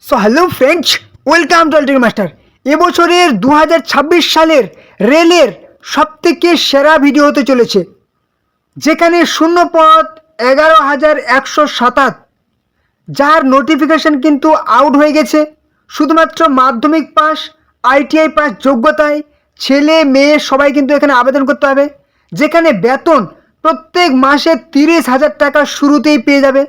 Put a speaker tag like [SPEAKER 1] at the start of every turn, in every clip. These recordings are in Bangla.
[SPEAKER 1] So hello friends, welcome to ultimate master. এবছরের 2026 সালের রেলের সবথেকে সেরা ভিডিও হতে চলেছে, যেখানে শূন্যপদ 11,107, যার নোটিফিকেশন কিন্তু আউট হয়ে গেছে। শুধুমাত্র মাধ্যমিক পাস, আইটিআই পাস যোগ্যতায় ছেলে মেয়ে সবাই কিন্তু এখানে আবেদন করতে হবে, যেখানে বেতন প্রত্যেক মাসে 30,000 টাকা শুরুতেই পেয়ে যাবে।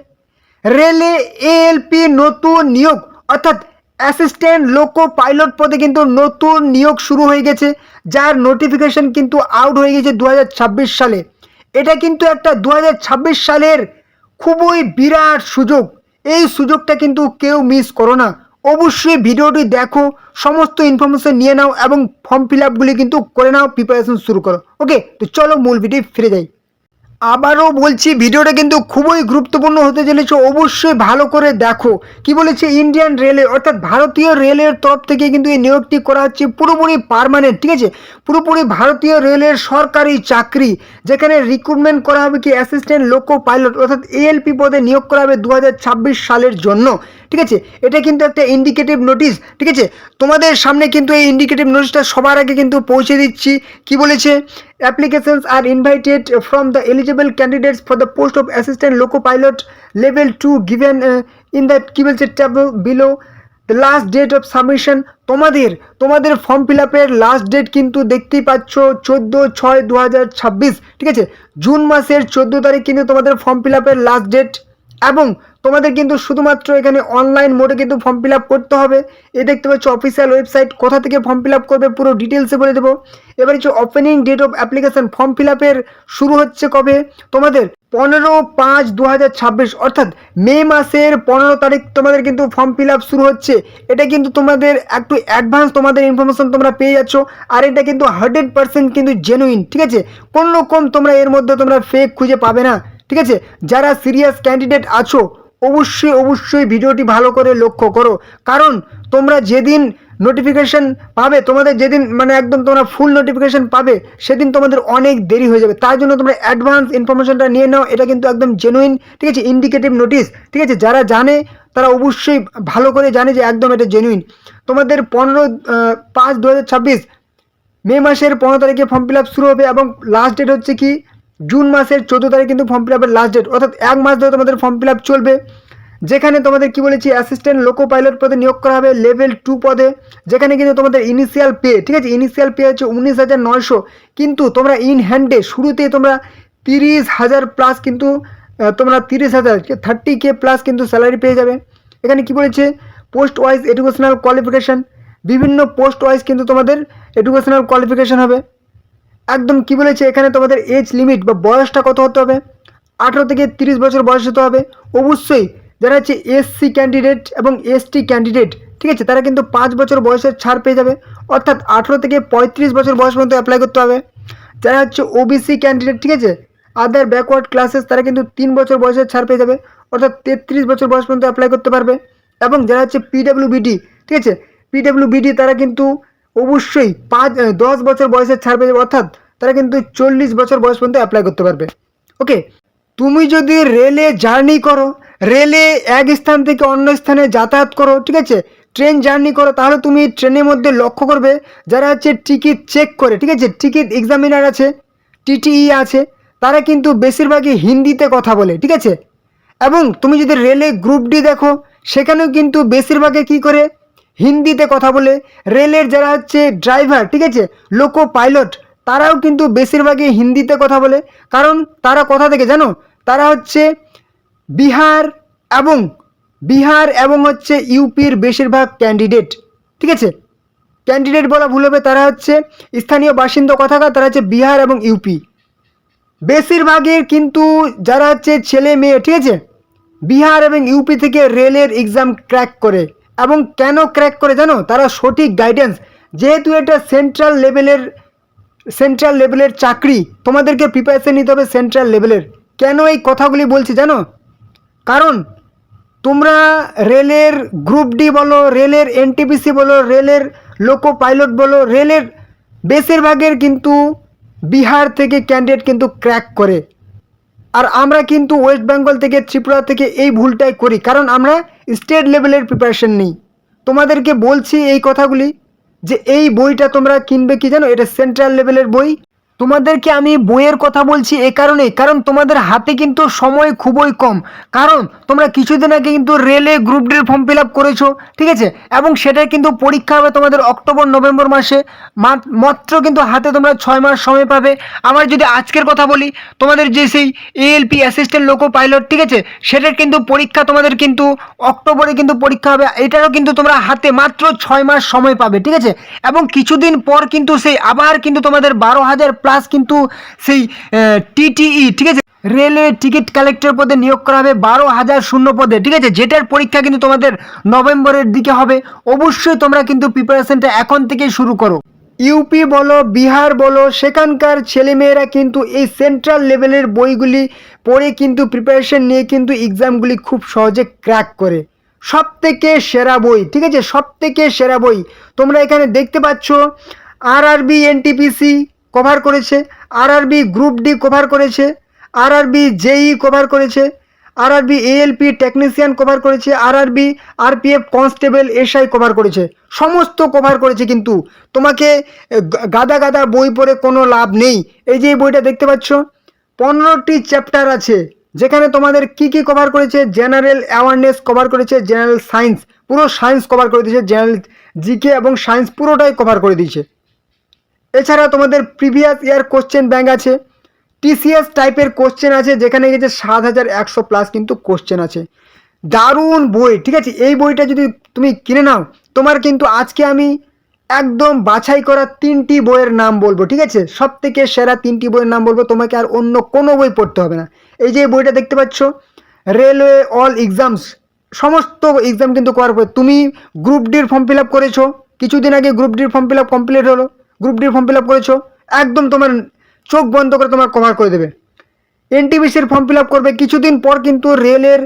[SPEAKER 1] রেলে এএলপি নতুন নিয়োগ অর্থাৎ অ্যাসিস্ট্যান্ট লোকো পাইলট পদে কিন্তু নতুন নিয়োগ শুরু হয়ে গেছে, যার নোটিফিকেশন কিন্তু আউট হয়ে গেছে 2026 সালে। এটা কিন্তু একটা 2026 সালের খুবই বিরাট সুযোগ। এই সুযোগটা কিন্তু কেউ মিস করো না। অবশ্যই ভিডিওটি দেখো, সমস্ত ইনফরমেশন নিয়ে নাও এবং ফর্ম ফিল আপগুলি কিন্তু করে নাও, প্রিপারেশন শুরু করো। ওকে, তো চলো মূল ভিডিও ফিরে যাই। আবারও বলছি, ভিডিওটা কিন্তু খুবই গুরুত্বপূর্ণ হতে চলেছে, অবশ্যই ভালো করে দেখো। কি বলেছে, ইন্ডিয়ান রেলে অর্থাৎ ভারতীয় রেলের তরফ থেকে কিন্তু এই নিয়োগটি করা হচ্ছে পুরোপুরি পার্মানেন্ট, ঠিক আছে, পুরোপুরি ভারতীয় রেলের সরকারি চাকরি, যেখানে রিক্রুটমেন্ট করা হবে কি অ্যাসিস্ট্যান্ট লোকো পাইলট অর্থাৎ এএলপি পদে নিয়োগ করা হবে 2026 সালের জন্য, ঠিক আছে। এটা কিন্তু একটা ইন্ডিকেটিভ নোটিশ, ঠিক আছে। তোমাদের সামনে কিন্তু এই ইন্ডিকেটিভ নোটিশটা সবার আগে কিন্তু পৌঁছে দিচ্ছি। কি বলেছে, applications are invited from the eligible candidates for the post of assistant loco pilot level 2 given in the কি বলছে table below the last date of submission। তোমাদের ফর্ম ফিল আপের লাস্ট ডেট কিন্তু দেখতেই পাচ্ছ 14/6/2026, ঠিক আছে। জুন মাসের 14 তারিখ কিন্তু তোমাদের ফর্ম ফিল আপের লাস্ট ডেট, এবং তোমাদের কিন্তু শুধুমাত্র এখানে অনলাইন মোডে কিন্তু ফর্ম ফিল আপ করতে হবে। এ দেখতে পাচ্ছ অফিসিয়াল ওয়েবসাইট, কোথা থেকে ফর্ম ফিল আপ করবে পুরো ডিটেলসে বলে দেবো। এবার হচ্ছে opening date of application, form fill আপের শুরু হচ্ছে কবে, তোমাদের 15/5/2026 অর্থাৎ মে মাসের 15 তারিখ তোমাদের কিন্তু ফর্ম ফিল আপ শুরু হচ্ছে। এটা কিন্তু তোমাদের একটু অ্যাডভান্স তোমাদের ইনফরমেশন তোমরা পেয়ে যাচ্ছ, আর এটা কিন্তু 100% কিন্তু জেনুইন, ঠিক আছে। কোনো রকম তোমরা এর মধ্যে তোমরা ফেক খুঁজে পাবে না, ঠিক আছে। যারা সিরিয়াস ক্যান্ডিডেট আছো অবশ্যই ভিডিওটি ভালো করে লক্ষ্য করো, কারণ তোমরা যেদিন নোটিফিকেশন পাবে, তোমাদের যেদিন মানে একদম তোমরা ফুল নোটিফিকেশন পাবে, সেদিন তোমাদের অনেক দেরি হয়ে যাবে। তার জন্য তোমরা অ্যাডভান্স ইনফরমেশনটা নিয়ে নাও, এটা কিন্তু একদম জেনুইন, ঠিক আছে, ইন্ডিকেটিভ নোটিশ, ঠিক আছে। যারা জানে তারা অবশ্যই ভালো করে জানে যে একদম এটা জেনুইন। তোমাদের 15/5/2026 মে মাসের 15 তারিখে ফর্ম ফিল আপ শুরু হবে, এবং লাস্ট ডেট হচ্ছে কি জুন মাসের 14 তারিখ কিন্তু ফর্ম ফিল আপের লাস্ট ডেট, অর্থাৎ এক মাস ধরে তোমাদের ফর্ম ফিল আপ চলবে। যেখানে তোমাদের কি বলেছি অ্যাসিস্ট্যান্ট লোকো পাইলট পদে নিয়োগ করা হবে লেভেল 2 পদে, যেখানে কিন্তু তোমাদের ইনিশিয়াল পে, ঠিক আছে, ইনিশিয়াল পে হচ্ছে 19,900, কিন্তু তোমরা ইন হ্যান্ডে শুরুতেই তোমরা 30,000 প্লাস কিন্তু তোমরা 30,000 30K প্লাস কিন্তু স্যালারি পেয়ে যাবে। এখানে কি বলেছে, পোস্ট ওয়াইজ এডুকেশনাল কোয়ালিফিকেশান, বিভিন্ন পোস্ট ওয়াইজ কিন্তু তোমাদের এডুকেশনাল কোয়ালিফিকেশান হবে। একদম কি বলেছে এখানে তোমাদের এজ লিমিট বা বয়সটা কত হতে হবে, 18 থেকে 30 বছর বয়স হতে হবে। অবশ্যই যারা হচ্ছে এসসি ক্যান্ডিডেট এবং এসটি ক্যান্ডিডেট, ঠিক আছে, তারা কিন্তু 5 বছর বয়সের ছাড় পেয়ে যাবে, অর্থাৎ 18 থেকে 35 বছর বয়স পর্যন্ত অ্যাপ্লাই করতে হবে। যারা হচ্ছে ওবিসি ক্যান্ডিডেট, ঠিক আছে, আদার ব্যাকওয়ার্ড ক্লাসেস, তারা কিন্তু 3 বছর বয়সের ছাড় পেয়ে যাবে, অর্থাৎ 33 বছর বয়স পর্যন্ত অ্যাপ্লাই করতে পারবে। এবং যারা হচ্ছে পিডব্লিউবিডি, ঠিক আছে, পিডব্লিউবিডি তারা কিন্তু অবশ্যই 10 বছর বয়সের ছাড় পেয়ে যাবে, অর্থাৎ তারা কিন্তু 40 বছর বয়স পর্যন্ত অ্যাপ্লাই করতে পারবে। ওকে, তুমি যদি রেলে জার্নি করো, রেলে এক স্থান থেকে অন্য স্থানে যাতায়াত করো, ঠিক আছে, ট্রেন জার্নি করো, তাহলে তুমি ট্রেনের মধ্যে লক্ষ্য করবে যারা হচ্ছে টিকিট চেক করে, ঠিক আছে, টিকিট এক্সামিনার আছে, টিটিই আছে, তারা কিন্তু বেশিরভাগই হিন্দিতে কথা বলে, ঠিক আছে। এবং তুমি যদি রেলে গ্রুপ ডি দেখো, সেখানেও কিন্তু বেশিরভাগে কি করে হিন্দিতে কথা বলে। রেলের যারা হচ্ছে ড্রাইভার, ঠিক আছে, লোকো পাইলট, তারাও কিন্তু বেশিরভাগই হিন্দিতে কথা বলে। কারণ তারা কোথা থেকে জানো, তারা হচ্ছে বিহার এবং হচ্ছে ইউপির বেশিরভাগ ক্যান্ডিডেট, ঠিক আছে, ক্যান্ডিডেট বলা ভুল হবে, তারা হচ্ছে স্থানীয় বাসিন্দা কথাকার, তারা হচ্ছে বিহার এবং ইউপি বেশিরভাগের কিন্তু যারা হচ্ছে ছেলে মেয়ে, ঠিক আছে, বিহার এবং ইউপি থেকে রেলের এক্সাম ক্র্যাক করে। এবং কেন ক্র্যাক করে জানো, তারা সঠিক গাইডেন্স, যেহেতু এটা সেন্ট্রাল লেভেলের চাকরি, তোমাদেরকে প্রিপারেশন নিতে হবে সেন্ট্রাল লেভেলের। কেন এই কথাগুলি বলছি জানো, কারণ তোমরা রেলের গ্রুপ ডি বলো, রেলের এনটিপিসি বলো, রেলের লোকো পাইলট বলো, রেলের বেশিরভাগের কিন্তু বিহার থেকে ক্যান্ডিডেট কিন্তু ক্র্যাক করে। আর আমরা কিন্তু ওয়েস্ট বেঙ্গল থেকে, ত্রিপুরা থেকে এই ভুলটাই করি, কারণ আমরা স্টেট লেভেলের প্রিপারেশন নিই। তোমাদেরকে বলছি এই কথাগুলি যে এই বইটা তোমরা কিনবে কি জানো, এটা সেন্ট্রাল লেভেলের বই। তোমাদেরকে আমি বইয়ের কথা বলছি এ কারণে, কারণ তোমাদের হাতে কিন্তু সময় খুবই কম। কারণ তোমরা কিছুদিন আগে কিন্তু রেলে গ্রুপ ডির ফর্ম ফিল আপ করেছো, ঠিক আছে, এবং সেটার কিন্তু পরীক্ষা হবে তোমাদের অক্টোবর নভেম্বর মাসে। মাত্র কিন্তু হাতে তোমরা 6 মাস সময় পাবে। আমার যদি আজকের কথা বলি, তোমাদের যে সেই এএলপি অ্যাসিস্ট্যান্ট লোকো পাইলট, ঠিক আছে, সেটার কিন্তু পরীক্ষা তোমাদের কিন্তু অক্টোবরে কিন্তু পরীক্ষা হবে। এটারও কিন্তু তোমরা হাতে মাত্র 6 মাস সময় পাবে, ঠিক আছে। এবং কিছুদিন পর কিন্তু সেই আবার কিন্তু তোমাদের 12,000 প্লাস কিন্তু সেই টিটিই, ঠিক আছে, রেলওয়ে টিকিট কালেক্টর পদে নিয়োগ করা হবে 12,000 শূন্য পদে, ঠিক আছে, যেটার পরীক্ষা কিন্তু তোমাদের নভেম্বরের দিকে হবে। অবশ্যই তোমরা কিন্তু প্রিপারেশনটা এখন থেকেই শুরু করো। ইউপি বলো, বিহার বলো, সেখানকার ছেলেমেয়েরা কিন্তু এই সেন্ট্রাল লেভেলের বইগুলি পড়ে কিন্তু প্রিপারেশন নিয়ে কিন্তু এক্সামগুলি খুব সহজে ক্র্যাক করে। সব থেকে সেরা বই, ঠিক আছে, সব থেকে সেরা বই। তোমরা এখানে দেখতে পাচ্ছ আরআরবি এনটিপিসি কভার করেছে, আরআরবি গ্রুপ ডি কভার করেছে, আরআরবি জেই কভার করেছে, আরআরবি এএলপি টেকনিশিয়ান কভার করেছে, RRB RPF constable SI cover করেছে, সমস্ত কভার করেছে। কিন্তু তোমাকে গাদা গাদা বই পড়ে কোনো লাভ নেই। এই যে এই বইটা দেখতে পাচ্ছ, 15টি চ্যাপ্টার আছে, যেখানে তোমাদের কি কি কভার করেছে, জেনারেল অ্যাওয়ারনেস কভার করেছে, জেনারেল সায়েন্স, পুরো সায়েন্স কভার করে দিয়েছে, জেনারেল জিকে এবং সায়েন্স পুরোটাই কভার করে দিয়েছে। এছাড়া তোমাদের প্রিভিয়াস ইয়ার কোশ্চেন ব্যাংক আছে, টিসিএস টাইপের কোশ্চেন আছে, যেখানে গেছে 7,100 প্লাস কিন্তু কোশ্চেন আছে। দারুণ বই, ঠিক আছে। এই বইটা যদি তুমি কিনে নাও, তোমার কিন্তু আজকে আমি একদম বাছাই করা 3টি বইয়ের নাম বলবো, ঠিক আছে, সব থেকে সেরা 3টি বইয়ের নাম বলবো, তোমাকে আর অন্য কোনো বই পড়তে হবে না। এই যে বইটা দেখতে পাচ্ছ, রেলওয়ে অল এক্সামস, সমস্ত এক্সাম কিন্তু করার পরে তুমি গ্রুপ ডির ফর্ম ফিল আপ করেছো, কিছুদিন আগে গ্রুপ ডির ফর্ম ফিল আপ কমপ্লিট হলো, গ্রুপ ডির ফর্ম ফিল আপ করেছো, একদম তোমার চোখ বন্ধ করে তোমার কভার করে দেবে। এনটিপিসির ফর্ম ফিল আপ করবে, কিছুদিন পর কিন্তু রেলের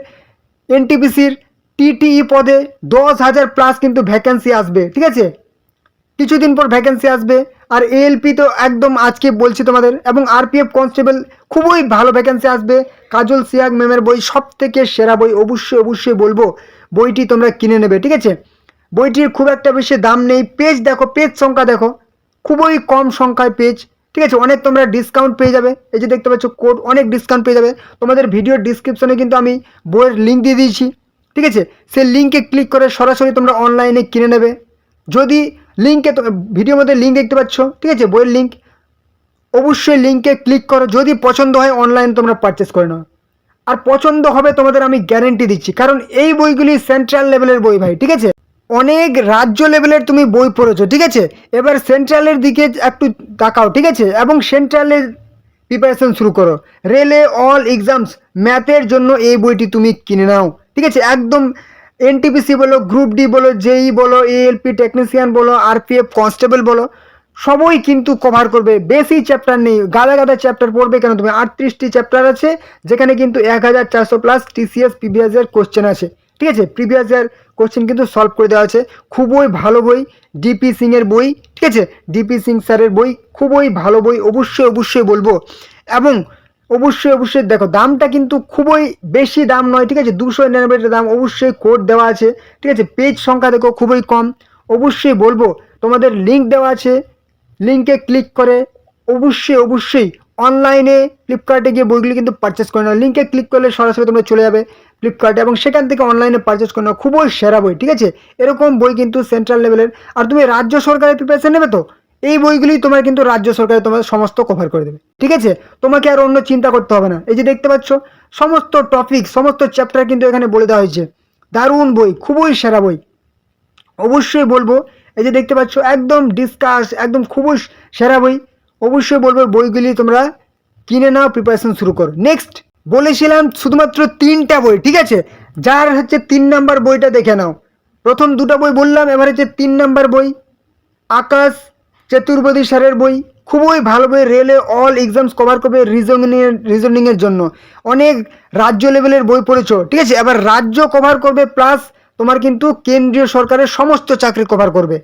[SPEAKER 1] এনটিপিসির টিটিই পদে 10,000 প্লাস কিন্তু ভ্যাকেন্সি আসবে, ঠিক আছে, কিছুদিন পর ভ্যাকেন্সি আসবে। আর এএলপি তো একদম আজকে বলছি তোমাদের, এবং আরপিএফ কনস্টেবল খুবই ভালো ভ্যাকেন্সি আসবে। কাজল সিয়াগ ম্যামের বই সব থেকে সেরা বই, অবশ্যই অবশ্যই বলবো বইটি তোমরা কিনে নেবে, ঠিক আছে। বইটির খুব একটা বেশি দাম নেই, পেজ দেখো, পেজ সংখ্যা দেখো, খুবই কম সংখ্যায় পেজ, ঠিক আছে, অনেক তোমরা ডিসকাউন্ট পেয়ে যাবে। এই যে দেখতে পাচ্ছ কোড, অনেক ডিসকাউন্ট পেয়ে যাবে। তোমাদের ভিডিওর ডিসক্রিপশনে কিন্তু আমি বইয়ের লিঙ্ক দিয়ে দিয়েছি, ঠিক আছে, সেই লিঙ্কে ক্লিক করে সরাসরি তোমরা অনলাইনে কিনে নেবে। যদি লিঙ্কে, ভিডিওর মধ্যে লিঙ্ক দেখতে পাচ্ছ, ঠিক আছে, বইয়ের লিঙ্ক, অবশ্যই লিঙ্কে ক্লিক করো। যদি পছন্দ হয় অনলাইন তোমরা পারচেস করে নাও, আর পছন্দ হবে তোমাদের আমি গ্যারেন্টি দিচ্ছি, কারণ এই বইগুলি সেন্ট্রাল লেভেলের বই ভাই, ঠিক আছে। অনেক রাজ্য লেভেলের তুমি বই পড়েছো, ঠিক আছে, এবার সেন্ট্রালের দিকে একটু তাকাও, ঠিক আছে, এবং সেন্ট্রালের প্রিপারেশন শুরু করো। রেলে অল এক্সামস ম্যাথের জন্য এই বইটি তুমি কিনে নাও, ঠিক আছে, একদম এনটিপিসি বলো, গ্রুপ ডি বলো, জেই বলো, এএলপি টেকনিশিয়ান বলো, আরপিএফ কনস্টেবল বলো, সবই কিন্তু কভার করবে। বেশি চ্যাপ্টার নেই, গাদা গাদা চ্যাপ্টার পড়বে কেন তুমি, 38টি চ্যাপ্টার আছে, যেখানে কিন্তু 1,400 plus TCS previous year question আছে, ঠিক আছে, প্রিভিয়াস ইয়ার কোশ্চেন কিন্তু সলভ করে দেওয়া আছে। খুবই ভালো বই, ডিপি সিংয়ের বই, ঠিক আছে, ডিপি সিং স্যারের বই, খুবই ভালো বই, অবশ্যই অবশ্যই বলবো। এবং অবশ্যই অবশ্যই দেখো, দামটা কিন্তু খুবই বেশি দাম নয়, ঠিক আছে, 299 দাম, অবশ্যই কোড দেওয়া আছে, ঠিক আছে, পেজ সংখ্যা দেখো খুবই কম। অবশ্যই বলবো তোমাদের লিঙ্ক দেওয়া আছে, লিঙ্কে ক্লিক করে অবশ্যই অবশ্যই অনলাইনে ফ্লিপকার্টে গিয়ে বইগুলি কিন্তু পারচেস করে নাও। লিঙ্কে ক্লিক করলে সরাসরি তোমরা চলে যাবে ফ্লিপকার্টে, এবং সেখান থেকে অনলাইনে পারচেস করে নাও। খুবই সেরা বই, ঠিক আছে, এরকম বই কিন্তু সেন্ট্রাল লেভেলের। আর তুমি রাজ্য সরকারের প্রিপারেশন নেবে তো এই বইগুলি তোমার কিন্তু রাজ্য সরকারে তোমার সমস্ত কভার করে দেবে, ঠিক আছে, তোমাকে আর অন্য চিন্তা করতে হবে না। এই যে দেখতে পাচ্ছ, সমস্ত টপিক, সমস্ত চ্যাপ্টার কিন্তু এখানে বলে দেওয়া হয়েছে। দারুণ বই, খুবই সেরা বই, অবশ্যই বলবো। এই যে দেখতে পাচ্ছ, একদম ডিসকাস, একদম খুবই সেরা বই, অবশ্যই বলবো বইগুলি তোমরা কিনে নাও, প্রিপারেশন শুরু করো। নেক্সট বলেছিলাম শুধুমাত্র 3টা বই, ঠিক আছে, যার হচ্ছে 3 নাম্বার বইটা দেখে নাও। প্রথম 2টা বই বললাম, এবার হচ্ছে 3 নাম্বার বই, আকাশ চতুর্বেদী স্যারের বই, খুবই ভালো বই, রেলে অল এক্সামস কভার করবে, রিজনিংয়ের জন্য। অনেক রাজ্য লেভেলের বই পড়েছো, ঠিক আছে, এবার রাজ্য কভার করবে, প্লাস তোমার কিন্তু কেন্দ্রীয় সরকারের সমস্ত চাকরি কভার করবে,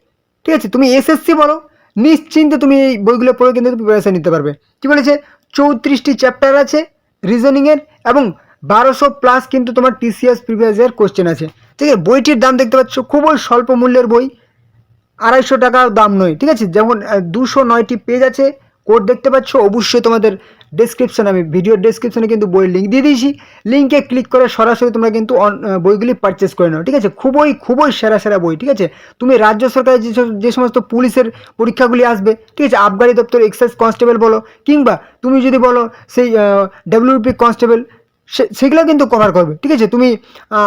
[SPEAKER 1] ঠিক আছে। তুমি এসএসসি বলো, নিশ্চিন্তে তুমি এই বইগুলো পড়ে কিন্তু প্রিপারেশন নিতে পারবে। কী বলেছে, 34টি চ্যাপ্টার আছে রিজনিংয়ের, এবং 1200+ কিন্তু তোমার TCS প্রিভিয়াস ইয়ার কোশ্চেন আছে। ঠিক আছে, বইটির দাম দেখতে পাচ্ছ খুবই স্বল্প মূল্যের বই, 250 টাকা দাম নয়। ঠিক আছে, যেমন 209টি পেজ আছে, কোড দেখতে পাচ্ছ। অবশ্যই তোমাদের ডেসক্রিপশন, আমি ভিডিওর ডেসক্রিপশনে কিন্তু বইয়ের লিঙ্ক দিয়ে দিয়েছি, লিঙ্কে ক্লিক করে সরাসরি তোমরা কিন্তু বইগুলি পারচেস করে নাও। ঠিক আছে, খুবই সেরা সেরা বই। ঠিক আছে, তুমি রাজ্য সরকারের যে সমস্ত পুলিশের পরীক্ষাগুলি আসবে, ঠিক আছে, আবগারি দপ্তর এক্সাইজ কনস্টেবল বলো, কিংবা তুমি যদি বলো সেই WP কনস্টেবল, সেগুলো কিন্তু কভার করবে। ঠিক আছে, তুমি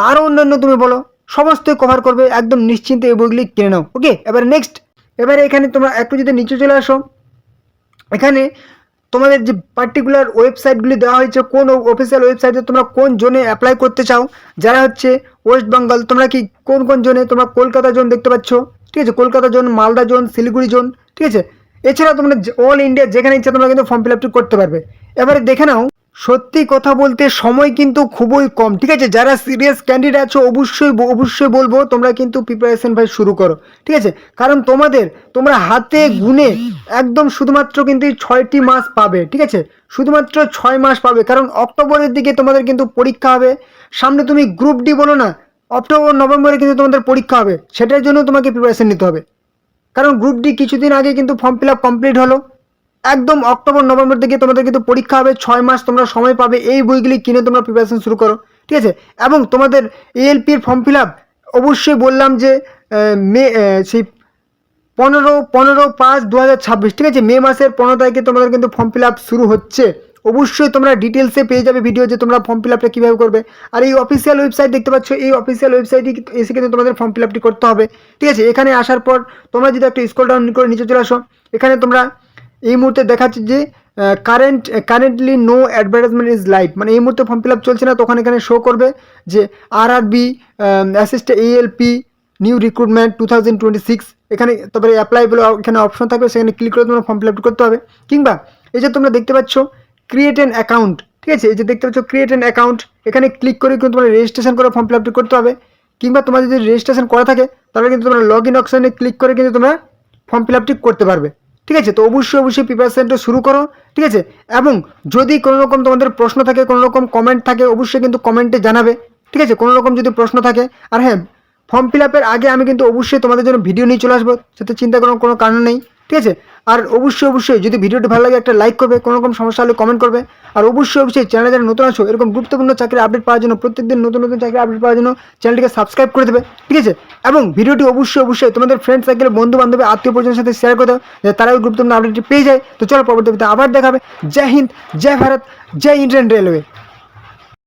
[SPEAKER 1] আরও অন্যান্য তুমি বলো, সমস্তই কভার করবে। একদম নিশ্চিন্তে এই বইগুলি কিনে নাও। ওকে, এবারে এখানে তোমরা একটু যদি নিচে চলে আসো, এখানে তোমাদের যে পার্টিকুলার ওয়েবসাইটগুলি দেওয়া হয়েছে, কোন অফিসিয়াল ওয়েবসাইটে তোমরা কোন জোনে অ্যাপ্লাই করতে চাও। যারা হচ্ছে ওয়েস্ট বেঙ্গল, তোমরা কি কোন জোনে, তোমরা কলকাতা জোন দেখতে পাচ্ছ। ঠিক আছে, Kolkata zone, Malda zone, Siliguri zone. ঠিক আছে, এছাড়া তোমরা অল ইন্ডিয়া যেখানে ইচ্ছা তোমরা কিন্তু ফর্ম ফিল আপটি করতে পারবে। এবারে দেখে নাও, সত্যি কথা বলতে সময় কিন্তু খুবই কম। ঠিক আছে, যারা সিরিয়াস ক্যান্ডিডেট আছো অবশ্যই বলবো তোমরা কিন্তু প্রিপারেশন ভাই শুরু করো। ঠিক আছে, কারণ তোমরা হাতে গুনে একদম শুধুমাত্র কিন্তু 6টি মাস পাবে। ঠিক আছে, শুধুমাত্র 6 মাস পাবে, কারণ অক্টোবরের দিকে তোমাদের কিন্তু পরীক্ষা হবে। সামনে তুমি গ্রুপ ডি বলো না, অক্টোবর নভেম্বরে কিন্তু তোমাদের পরীক্ষা হবে, সেটার জন্য তোমাকে প্রিপারেশন নিতে হবে। কারণ গ্রুপ ডি কিছুদিন আগে কিন্তু ফর্ম ফিল আপ কমপ্লিট হলো, একদম অক্টোবর নভেম্বর থেকে তোমাদের কিন্তু পরীক্ষা হবে। 6 মাস তোমরা সময় পাবে, এই বইগুলি কিনে তোমরা প্রিপারেশন শুরু করো। ঠিক আছে, এবং তোমাদের ALPর ফর্ম ফিল আপ অবশ্যই বললাম যে সেই 15/5/2026, ঠিক আছে, মে মাসের 15 তারিখে তোমাদের কিন্তু ফর্ম ফিল আপ শুরু হচ্ছে। অবশ্যই তোমরা ডিটেলসে পেয়ে যাবে ভিডিও, যে তোমরা ফর্ম ফিল আপটা কীভাবে করবে। আর এই অফিসিয়াল ওয়েবসাইট দেখতে পাচ্ছ, এই অফিসিয়াল ওয়েবসাইটে এসে কিন্তু তোমাদের ফর্ম ফিল আপটি করতে হবে। ঠিক আছে, এখানে আসার পর তোমরা যদি একটা স্ক্রল ডাউন করে নিচে চলে আসো, এখানে তোমরা এই মুহূর্তে দেখাচ্ছে যে currently no advertisement is live, মানে এই মুহূর্তে ফর্ম ফিল আপ চলছে না। তখন এখানে শো করবে যে RRB assistant ALP new recruitment 2026, এখানে তারপরে অ্যাপ্লাই বলে এখানে অপশন থাকবে, সেখানে ক্লিক করে তোমরা ফর্ম ফিল আপ করতে হবে। কিংবা এই যে তোমরা দেখতে পাচ্ছ ক্রিয়েট অ্যান অ্যাকাউন্ট, ঠিক আছে, এই যে দেখতে পাচ্ছ ক্রিয়েট অ্যান অ্যাকাউন্ট, এখানে ক্লিক করে কিন্তু তোমরা রেজিস্ট্রেশন করে ফর্ম ফিল আপটি করতে হবে। কিংবা তোমার যদি রেজিস্ট্রেশন করা থাকে তাহলে কিন্তু তোমরা লগ ইন অপশানে ক্লিক করে কিন্তু তোমরা ফর্ম ফিল আপটি করতে পারবে। ঠিক আছে, তো অবশ্যই প্রিপারেশনটা শুরু করো। ঠিক আছে, এবং যদি কোনো রকম তোমাদের প্রশ্ন থাকে, কোনো রকম কমেন্ট থাকে, অবশ্যই কিন্তু কমেন্টে জানাবে। ঠিক আছে, কোনো রকম যদি প্রশ্ন থাকে, আর হ্যাঁ, ফর্ম ফিল আপের আগে আমি কিন্তু অবশ্যই তোমাদের জন্য ভিডিও নিয়ে চলে আসবো, সেটা চিন্তা করার কোনো কারণ নেই। ঠিক আছে, আর অবশ্যই যদি ভিডিওটি ভালো লাগে একটা লাইক করবে, কোনো রকম সমস্যা হলে কমেন্ট করবে। আর অবশ্যই চ্যানেলে যারা নতুন আছো, এরকম গুরুত্বপূর্ণ চাকরির আপডেট পাওয়ার জন্য, প্রত্যেকদিন নতুন চাকরির আপডেট পাওয়ার জন্য চ্যানেলটিকে সাবস্ক্রাইব করে দেবে। ঠিক আছে, এবং ভিডিওটি অবশ্যই তোমাদের ফ্রেন্ড সার্কেল, বন্ধু বান্ধব, আত্মীয় পরিজনের সাথে শেয়ার করে দাও, যে তারা ওই গুরুত্বপূর্ণ আপডেটটি পেয়ে যায়। তো চলো পরবর্তীতে আবার দেখাবে। জয় হিন্দ, জয় ভারত, জয় ইন্ডিয়ান রেলওয়ে।